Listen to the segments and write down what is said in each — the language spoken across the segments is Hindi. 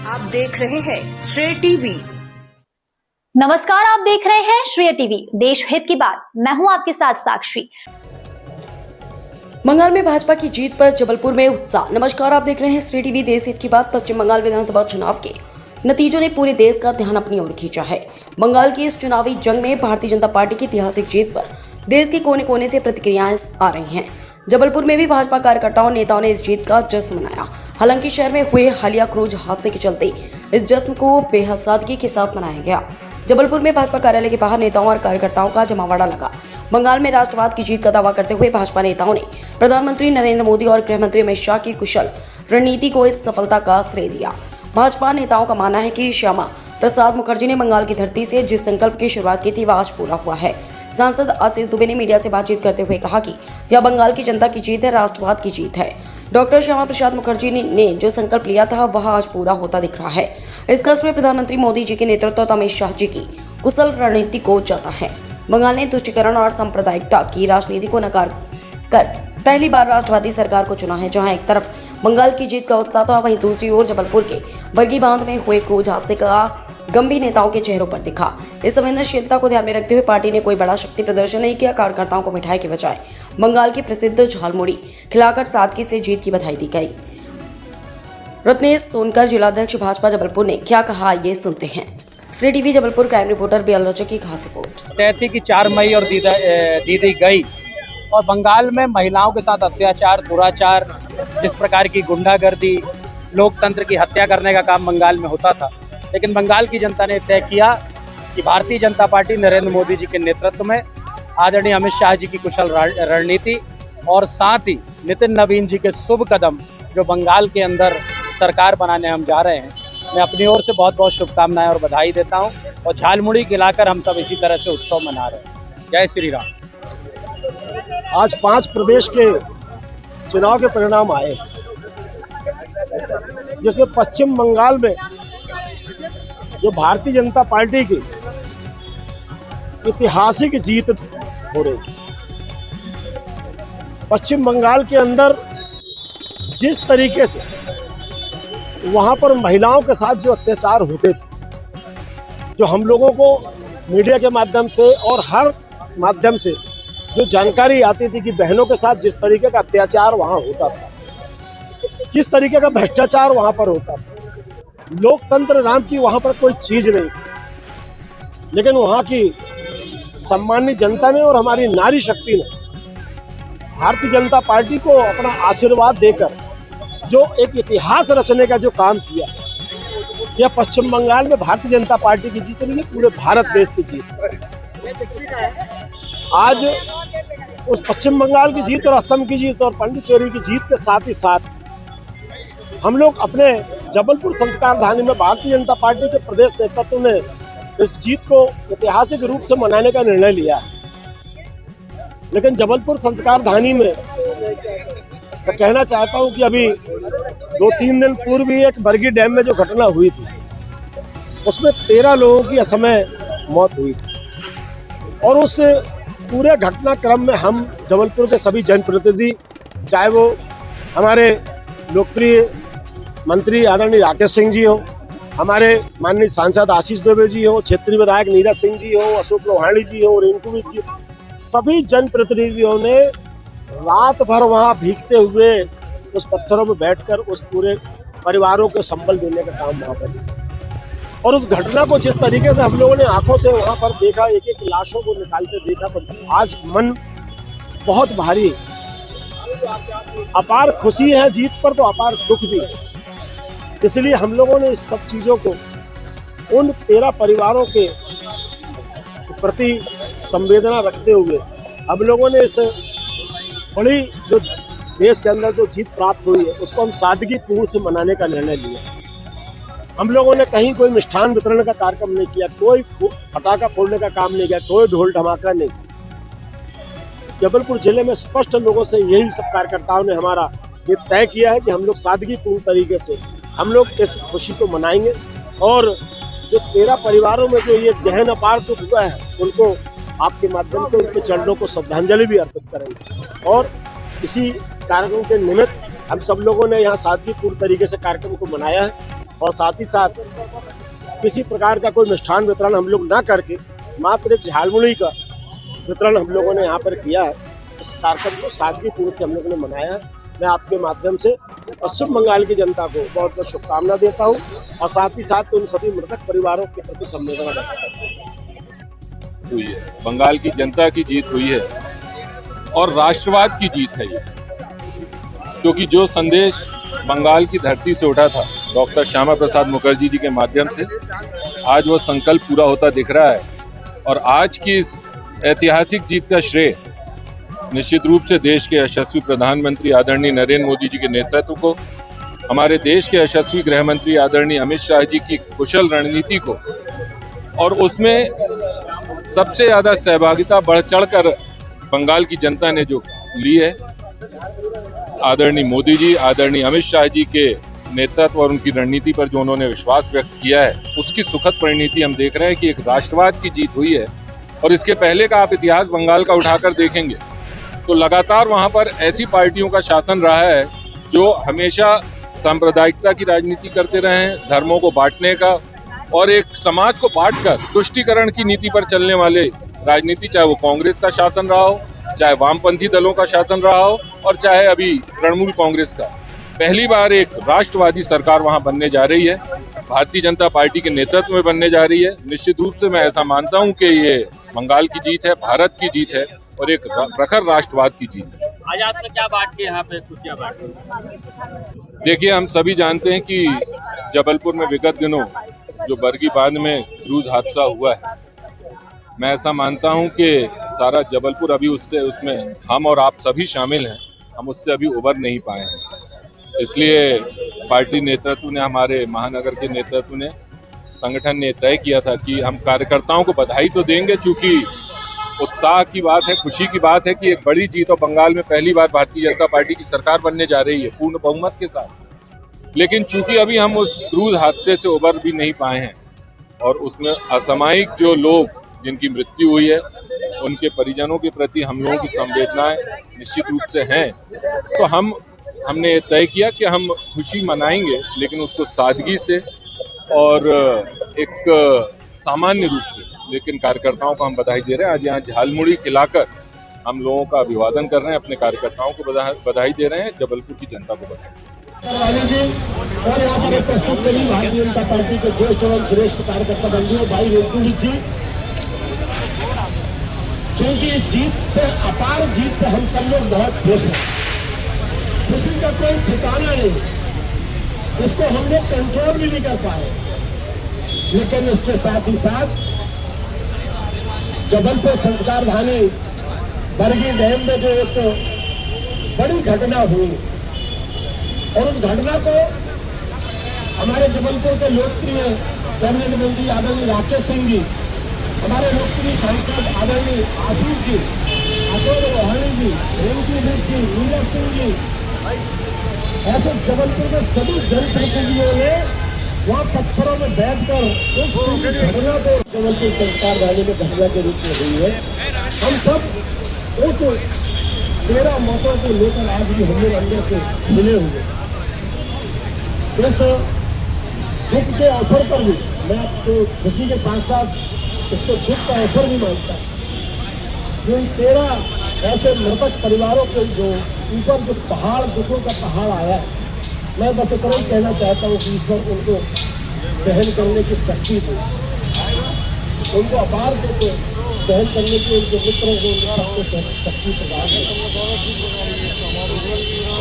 आप देख रहे हैं श्रेय टीवी। नमस्कार, आप देख रहे हैं श्रेय टीवी, देश हित की बात। मैं हूं आपके साथ साक्षी। बंगाल में भाजपा की जीत पर जबलपुर में उत्साह। नमस्कार, आप देख रहे हैं श्रेय टीवी, देश हित की बात। पश्चिम बंगाल विधानसभा चुनाव के नतीजों ने पूरे देश का ध्यान अपनी ओर खींचा है। बंगाल की इस चुनावी जंग में भारतीय जनता पार्टी की ऐतिहासिक जीत पर देश के कोने कोने से प्रतिक्रियाएं आ रही हैं। जबलपुर में भी भाजपा कार्यकर्ताओं नेताओं ने इस जीत का जश्न मनाया। हालांकि शहर में हुए हालिया क्रूज हादसे के चलते इस जश्न को बेहद सादगी के साथ मनाया गया। जबलपुर में भाजपा कार्यालय के बाहर नेताओं और कार्यकर्ताओं का जमावड़ा लगा। बंगाल में राष्ट्रवाद की जीत का दावा करते हुए भाजपा नेताओं ने प्रधानमंत्री नरेंद्र मोदी और गृह मंत्री अमित शाह की कुशल रणनीति को इस सफलता का श्रेय दिया। भाजपा नेताओं का मानना है कि श्यामा प्रसाद मुखर्जी ने बंगाल की धरती से जिस संकल्प की शुरुआत की थी वह आज पूरा हुआ है। सांसद आशीष दुबे ने मीडिया से बातचीत करते हुए कहा कि यह बंगाल की जनता की जीत है, राष्ट्रवाद की जीत है। डॉक्टर श्यामा प्रसाद मुखर्जी ने जो संकल्प लिया था वह आज पूरा होता दिख रहा है। इस कस्म में प्रधानमंत्री मोदी जी के नेतृत्व और अमित शाह जी की कुशल रणनीति को जाता है। बंगाल ने तुष्टीकरण और सांप्रदायिकता की राजनीति को नकार कर पहली बार राष्ट्रवादी सरकार को चुना है। जहां एक तरफ बंगाल की जीत का उत्साह था, वहीं दूसरी ओर जबलपुर के बरगी बांध में हुए क्रूज हादसे का गंभीर नेताओं के चेहरों पर दिखा। इस संवेदनशीलता को ध्यान में रखते हुए पार्टी ने कोई बड़ा शक्ति प्रदर्शन नहीं किया। कार्यकर्ताओं को मिठाई के बजाय बंगाल की प्रसिद्ध झालमुड़ी खिलाकर सादगी से जीत की बधाई दी गई। रत्नेश सोनकर, जिलाध्यक्ष भाजपा जबलपुर, ने क्या कहा, ये सुनते हैं। Shrey TV Jabalpur crime reporter BL Rachak की खास रिपोर्ट। तय थी कि 4 मई और दीदी गई, और बंगाल में महिलाओं के साथ अत्याचार, दुराचार, जिस प्रकार की गुंडागर्दी, लोकतंत्र की हत्या करने का काम बंगाल में होता था, लेकिन बंगाल की जनता ने तय किया कि भारतीय जनता पार्टी नरेंद्र मोदी जी के नेतृत्व में, आदरणीय अमित शाह जी की कुशल रणनीति और साथ ही नितिन नवीन जी के शुभ कदम जो बंगाल के अंदर सरकार बनाने हम जा रहे हैं, मैं अपनी ओर से बहुत बहुत शुभकामनाएं और बधाई देता हूं। और झालमुड़ी खिलाकर हम सब इसी तरह से उत्सव मना रहे हैं। जय श्री राम। आज 5 प्रदेश के चुनाव के परिणाम आए, जिसमें पश्चिम बंगाल में जो भारतीय जनता पार्टी की ऐतिहासिक जीत हो रही। पश्चिम बंगाल के अंदर जिस तरीके से वहां पर महिलाओं के साथ जो अत्याचार होते थे, जो हम लोगों को मीडिया के माध्यम से और हर माध्यम से जो जानकारी आती थी कि बहनों के साथ जिस तरीके का अत्याचार वहां होता था, किस तरीके का भ्रष्टाचार वहां पर होता था, लोकतंत्र नाम की वहां पर कोई चीज नहीं, लेकिन वहां की सम्मानित जनता ने और हमारी नारी शक्ति ने भारतीय जनता पार्टी को अपना आशीर्वाद देकर जो एक इतिहास रचने का जो काम किया, यह पश्चिम बंगाल में भारतीय जनता पार्टी की जीत नहीं है, पूरे भारत देश की जीत। आज उस पश्चिम बंगाल की जीत और असम की जीत और पांडिचेरी की जीत के साथ ही साथ हम लोग अपने जबलपुर संस्कार धानी में भारतीय जनता पार्टी के प्रदेश नेतृत्व ने इस जीत को ऐतिहासिक रूप से मनाने का निर्णय लिया है। लेकिन जबलपुर संस्कार धानी में मैं कहना चाहता हूं कि अभी 2-3 दिन पूर्व ही एक बरगी डैम में जो घटना हुई थी, उसमें 13 लोगों की असमय मौत हुई थी। और उस पूरे घटनाक्रम में हम जबलपुर के सभी जनप्रतिनिधि, चाहे वो हमारे लोकप्रिय मंत्री आदरणीय राकेश सिंह जी हो, हमारे माननीय सांसद आशीष दुबे जी हो, क्षेत्रीय विधायक नीरज सिंह जी हो, अशोक लोहानी जी हो, रिंकू जी, सभी जनप्रतिनिधियों ने रात भर वहां भीगते हुए उस पत्थरों में बैठकर उस पूरे परिवारों को संबल देने का काम वहां पर किया। और उस घटना को जिस तरीके से हम लोगों ने आंखों से वहां पर देखा, एक एक लाशों को निकालते देखा, पर आज मन बहुत भारी है। अपार खुशी है जीत पर, तो अपार दुख भी है। इसलिए हम लोगों ने इस सब चीजों को उन 13 परिवारों के प्रति संवेदना रखते हुए हम लोगों ने इस बड़ी जो देश के अंदर जो जीत प्राप्त हुई है उसको हम सादगी पूर्ण से मनाने का निर्णय लिया। हम लोगों ने कहीं कोई मिष्ठान वितरण का कार्यक्रम नहीं किया, कोई पटाखा फोड़ने का काम नहीं किया, कोई ढोल धमाका नहीं। जबलपुर जिले में स्पष्ट लोगों से यही सब कार्यकर्ताओं ने हमारा ये तय किया है कि हम लोग सादगी पूर्ण तरीके से हम लोग इस खुशी को मनाएंगे। और जो 13 परिवारों में जो ये गहन अपार दुख हुआ है, उनको आपके माध्यम से उनके चरणों को श्रद्धांजलि भी अर्पित करेंगे। और इसी कार्यक्रम के निमित्त हम सब लोगों ने यहाँ सादगीपूर्ण तरीके से कार्यक्रम को मनाया है। और साथ ही साथ किसी प्रकार का कोई मिष्ठान वितरण हम लोग ना करके मात्र एक झालमुड़ी का वितरण हम लोगों ने यहाँ पर किया है। इस कार्यक्रम को सादगीपूर्ण से हम लोगों ने मनाया है। मैं आपके माध्यम से पश्चिम बंगाल की जनता को बहुत बहुत शुभकामना देता हूँ और साथ ही साथ उन सभी मृतक परिवारों के प्रति संवेदना व्यक्त करता हूँ। हुई है, बंगाल की जनता की जीत हुई है और राष्ट्रवाद की जीत है ये, क्योंकि जो संदेश बंगाल की धरती से उठा था डॉक्टर श्यामा प्रसाद मुखर्जी जी के माध्यम से, आज वो संकल्प पूरा होता दिख रहा है। और आज की इस ऐतिहासिक जीत का श्रेय निश्चित रूप से देश के यशस्वी प्रधानमंत्री आदरणीय नरेंद्र मोदी जी के नेतृत्व को, हमारे देश के यशस्वी गृह मंत्री आदरणीय अमित शाह जी की कुशल रणनीति को, और उसमें सबसे ज्यादा सहभागिता बढ़ चढ़कर बंगाल की जनता ने जो ली है, आदरणीय मोदी जी, आदरणीय अमित शाह जी के नेतृत्व और उनकी रणनीति पर जो उन्होंने विश्वास व्यक्त किया है, उसकी सुखद परिणति हम देख रहे हैं कि एक राष्ट्रवाद की जीत हुई है। और इसके पहले का आप इतिहास बंगाल का उठाकर देखेंगे तो लगातार वहां पर ऐसी पार्टियों का शासन रहा है जो हमेशा सांप्रदायिकता की राजनीति करते रहे हैं, धर्मों को बांटने का और एक समाज को बांटकर तुष्टीकरण की नीति पर चलने वाले राजनीति, चाहे वो कांग्रेस का शासन रहा हो, चाहे वामपंथी दलों का शासन रहा हो और चाहे अभी तृणमूल कांग्रेस का। पहली बार एक राष्ट्रवादी सरकार वहां बनने जा रही है, भारतीय जनता पार्टी के नेतृत्व में बनने जा रही है। निश्चित रूप से मैं ऐसा मानता हूं कि ये बंगाल की जीत है, भारत की जीत है और एक प्रखर राष्ट्रवाद की जीत है। आज आपने क्या बात की यहाँ पे, खुशियाँ बांटी? देखिए, हम सभी जानते हैं कि जबलपुर में विगत दिनों जो बरगी बांध में क्रूज हादसा हुआ है, मैं ऐसा मानता हूं कि सारा जबलपुर अभी उसमें हम और आप सभी शामिल हैं, हम उससे अभी उबर नहीं पाए हैं। इसलिए पार्टी नेतृत्व ने, हमारे महानगर के नेतृत्व ने, संगठन ने तय किया था कि हम कार्यकर्ताओं को बधाई तो देंगे, क्योंकि उत्साह की बात है, खुशी की बात है कि एक बड़ी जीत और बंगाल में पहली बार भारतीय जनता पार्टी की सरकार बनने जा रही है पूर्ण बहुमत के साथ। लेकिन चूंकि अभी हम उस क्रूज हादसे से उबर भी नहीं पाए हैं और उसमें असामयिक जो लोग जिनकी मृत्यु हुई है, उनके परिजनों के प्रति हम लोगों की संवेदनाएं निश्चित रूप से हैं, तो हमने तय किया कि हम खुशी मनाएंगे, लेकिन उसको सादगी से और एक सामान्य रूप से। लेकिन कार्यकर्ताओं को हम बधाई दे रहे हैं। आज यहाँ झालमुड़ी खिलाकर हम लोगों का अभिवादन कर रहे हैं, अपने कार्यकर्ताओं को बधाई दे रहे हैं, जबलपुर की जनता को बधाई। जी और यहाँ पर उपस्थित सभी भारतीय जनता पार्टी के ज्येष्ठ एवं श्रेष्ठ कार्यकर्ता बंधुओं, भाई रेणु जी, क्योंकि इस जीत से, अपार जीत से हम सब लोग बहुत खुश हैं। खुशी का कोई ठिकाना नहीं, इसको हम लोग कंट्रोल भी नहीं कर पाए। लेकिन इसके साथ ही साथ जबलपुर संस्कार धानी बरगी डैम में जो एक बड़ी घटना हुई, और उस घटना को हमारे जबलपुर के लोकप्रिय कैबिनेट मंत्री आदरणीय राकेश सिंह जी, हमारे लोकप्रिय सांसद आदरणीय आशीष जी, अशोक रोहानी जी, रेणु जी, नीरज सिंह जी, ऐसे जबलपुर में सभी जनप्रतिनिधियों ने वहाँ पत्थरों में बैठकर उस घटना को जबलपुर संस्कार धानी में घटना के रूप में हुई है। हम सब उस 13 मौतों को लेकर आज भी हम लोग अंदर से मिले हुए। इस दुख के अवसर पर भी मैं आपको खुशी के साथ साथ इसको दुख का अवसर भी मानता हूँ। इन 13 ऐसे मृतक परिवारों के जो ऊपर जो पहाड़, दुखों का पहाड़ आया है, मैं बस इतना ही कहना चाहता हूँ कि ईश्वर उनको सहन करने की शक्ति दे, उनको अपार दुख सहन करने की उनके मित्रों को, उनके सबको शक्ति प्रदान है।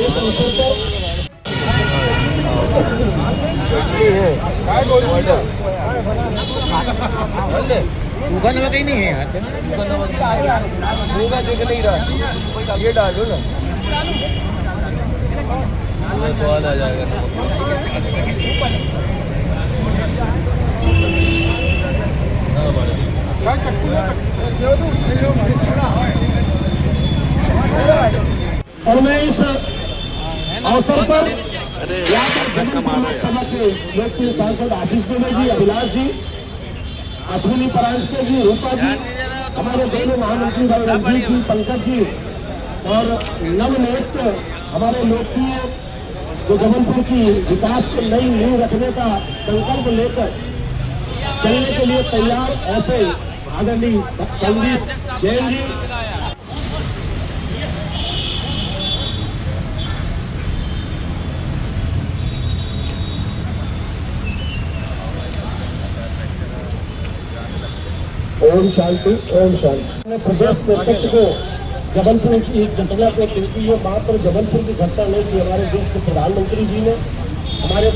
इस अवसर पर सूखा नमक ही नहीं है यार, देख नहीं रहा, ये डालो ना, बहुत आ जाएगा। और मैं इस अवसर पर सभा के लोकप्रिय सांसद आशीष दुबे जी, अभिलाष जी, अश्विनी परांजपे जी, रूपा जी, हमारे दोनों महामंत्री भाई रंजीत जी, पंकज जी, और नवनियुक्त हमारे लोकप्रिय जो जबलपुर की विकास को नई नींव रखने का संकल्प लेकर चलने के लिए तैयार, ऐसे आदरणीय संदीप जैन जी। ओम शांति, ओम शांति। प्रदेश नेतृत्व को जबलपुर की इस घटना को, चूंकि ये मात्र जबलपुर की घटना नहीं थी, हमारे देश के प्रधानमंत्री जी ने हमारे